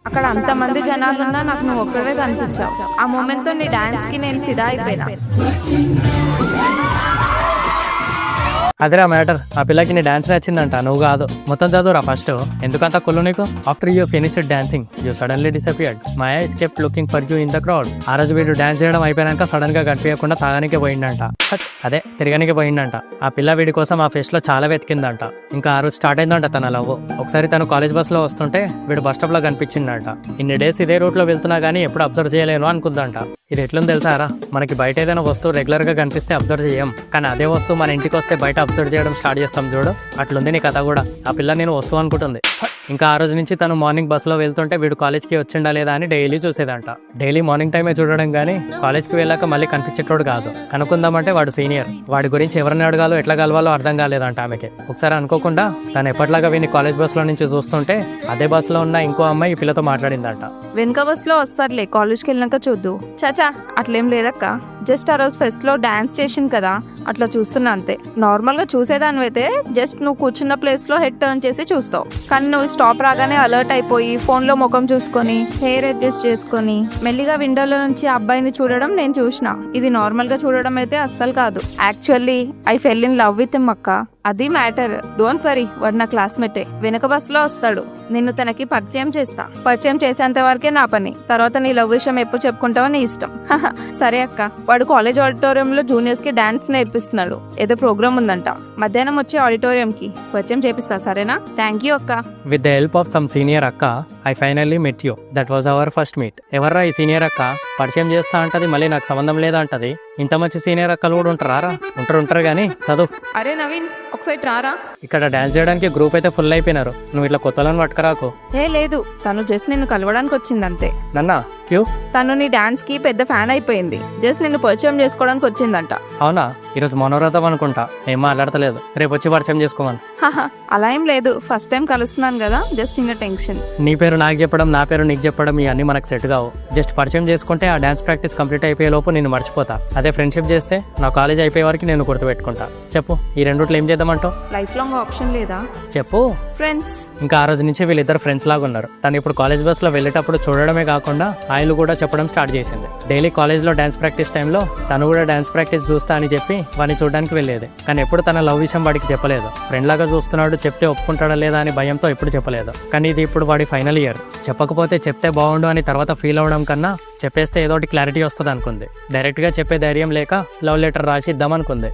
అక్కడ అంతమంది జనాలున్నా నాకు నువ్వు ఒక్కడే కనిపించావు. ఆ మూమెంట్ తో నీ డాన్స్ కి నేను ఫిదా అయిపోయినా. అదేరా మ్యాటర్. ఆ పిల్లకి నీ డాన్స్ నచ్చిందంట, నువ్వు కాదు. మొత్తం చదువురా ఫస్ట్. ఎందుకంత కుళ్ళు నీకు? After you finished dancing you suddenly disappeared. Maya escape looking for you in the crowd. ఆ రోజు వీడు డాన్స్ చేయడం అయిపోయాక సడన్ గా కనిపించకుండా తాగానికి పోయిందంట. అదే తిరగనికి పోయిందంట. ఆ పిల్ల వీడి కోసం ఆ ఫెస్ట్ లో చాలా వెతికిందంట. ఇంకా ఆ రోజు స్టార్ట్ అయిందంట తన లవ్. ఒకసారి తను కాలేజ్ బస్ లో వస్తుంటే వీడు బస్ స్టాప్ లో కనిపించిందంట. ఇన్ని డేస్ ఇదే రూట్ లో వెళ్తున్నా గానీ ఎప్పుడు అబ్జర్వ్ చేయలేను అనుకుందంట. ఇది ఎట్లుంది తెలుసారా, మనకి బయట ఏదైనా వస్తువు రెగ్యులర్ గా కనిపిస్తే అబ్జర్వ్ చేయం, కానీ అదే వస్తువు మన ఇంటికి వస్తే బయట అబ్జర్వ్ చేయడం స్టార్ట్ చేస్తాం చూడు. అట్లుంది నీ కథ కూడా. ఆ పిల్ల నేను వస్తువు అనుకుంటుంది. ఇంకా ఆ రోజు నుంచి తను మార్నింగ్ బస్ లో వెళ్తుంటే వీడు కాలేజ్కి వచ్చిండా లేదా అని డైలీ చూసేదంట. డైలీ మార్నింగ్ టైమే చూడడం గానీ కాలేజ్కి వెళ్ళాక మళ్ళీ కనిపించేటోడు కాదు. అనుకుందామంటే వాడు సీనియర్. వాడి గురించి ఎవరిని అడగాలో ఎట్లా కలవాలో అర్థం కాలేదంట ఆమెకి. ఒకసారి అనుకోకుండా తను ఎప్పటిలాగా వీని కాలేజ్ బస్ లో నుంచి చూస్తుంటే అదే బస్ లో ఉన్న ఇంకో అమ్మాయి ఈ పిల్లతో మాట్లాడిందంట. వెనుక బస్ లో వస్తారులే, కాలేజ్కి వెళ్ళినాక చూద్దు. చాచా అట్లేం లేదక్క, జస్ట్ ఆ రోజు ఫెస్ట్ లో డాన్స్ చేసింది కదా అట్లా చూస్తున్నా అంతే. నార్మల్ గా చూసేదానివైతే జస్ట్ నువ్వు కూర్చున్న ప్లేస్ లో హెడ్ టర్న్ చేసి చూస్తావు, కానీ నువ్వు స్టాప్ రాగానే అలర్ట్ అయిపోయి ఫోన్ లో ముఖం చూసుకొని హెయిర్ అడ్జస్ట్ చేసుకొని మెల్లిగా విండోలో నుంచి ఆ అబ్బాయిని చూడడం నేను చూసిన. ఇది నార్మల్ గా చూడడం అయితే అస్సలు కాదు. Actually I fell in love with him అక్క, అది మ్యాటర్. డోంట్ వరీ, వాడు నా క్లాస్మేటే. వెనక బస్ లో వస్తాడు, నిన్ను తనకి పరిచయం చేస్తా. పరిచయం చేసేంత వరకే నా పని, తర్వాత నీ లవ్ విషయం ఎప్పుడు చెప్పుకుంటావో నీ ఇష్టం. సరే అక్క. వాడు కాలేజ్ ఆడిటోరియంలో జూనియర్స్ కి డాన్స్ నేర్పిస్తున్నాడు, ఏదో ప్రోగ్రామ్ ఉందంట. మధ్యాహ్నం వచ్చే ఆడిటోరియం కి పరిచయం చేపిస్తా, సరేనా? థ్యాంక్ యూ అక్క. With the help of some senior అక్క I finally met you. That was our first meet. ఎవర్రా ఈ సీనియర్ అక్క? పరిచయం చేస్తా అంటది, మళ్ళీ నాకు సంబంధం లేదా అంటది. ఇంత మంచి సీనియర్ అక్కలు కూడా ఉంటారా? ఉంటారు కానీ చదువు. అరే నవీన్, ఒకసారి రారా. ఇక్కడ డాన్స్ చేయడానికి గ్రూప్ అయితే ఫుల్ అయిపోయినారు. నువ్వు ఇట్లా కొత్తలను పట్టుకరాకు. ఏ లేదు, తను జస్ట్ నిన్ను కలవడానికి వచ్చింది అంతే. నన్నా క్యూ? తను నీ డాన్స్ కి పెద్ద ఫ్యాన్ అయిపోయింది, జస్ట్ నిన్ను పరిచయం చేసుకోవడానికి వచ్చిందంట. అవునా? ఈరోజు మనోరథం అనుకుంటా, ఏం మాట్లాడతలేదు. రేపు వచ్చి పరిచయం చేసుకోమని. అలా ఏం లేదు, ఫస్ట్ టైం కలుస్తున్నాను కదా, జస్ట్ చిన్న టెన్షన్. నీ పేరు నాకు చెప్పడం, నా పేరు నీకు చెప్పడం ఇవన్నీ మనకు సెట్ కావు. జస్ట్ పరిచయం చేసుకుంటే ఆ డాన్స్ ప్రాక్టీస్ కంప్లీట్ అయిపోయే లోపు నేను మర్చిపోతా. అదే ఫ్రెండ్షిప్ చేస్తే నా కాలేజ్ అయిపోయే వరకు నేను గుర్తుపెట్టుకుంటా. చెప్పు, ఈ రెండుట్లో ఏం చేద్దామంటావు? లైఫ్ లాంగ్ ఆప్షన్ లేదా? చెప్పు. ఫ్రెండ్స్. ఇంకా ఆ రోజు నుంచి వీళ్ళిద్దరు ఫ్రెండ్స్ లాగా ఉన్నారు. తను ఇప్పుడు కాలేజ్ బస్ లో వెళ్ళేటప్పుడు చూడడమే కాకుండా ఆయిల్ కూడా చెప్పడం స్టార్ట్ చేసింది. డైలీ కాలేజ్ లో డాన్స్ ప్రాక్టీస్ టైంలో తను కూడా డాన్స్ ప్రాక్టీస్ చూస్తా అని చెప్పి వాడిని చూడడానికి వెళ్ళేది. కానీ ఎప్పుడు తన లవ్ విషయం వాడికి చెప్పలేదు. ఫ్రెండ్ లాగా చూస్తున్నాడు, చెప్తే ఒప్పుకుంటాడా లేదా అని భయంతో ఎప్పుడు చెప్పలేదు. కానీ ఇది ఇప్పుడు వాడి ఫైనల్ ఇయర్. చెప్పకపోతే చెప్తే బాగుండు అని తర్వాత ఫీల్ అవడం కన్నా చెప్పేస్తే ఏదో ఒకటి క్లారిటీ వస్తుంది అనుకుంది. డైరెక్ట్ గా చెప్పే ధైర్యం లేక లవ్ లెటర్ రాసి ఇద్దాం అనుకుంది.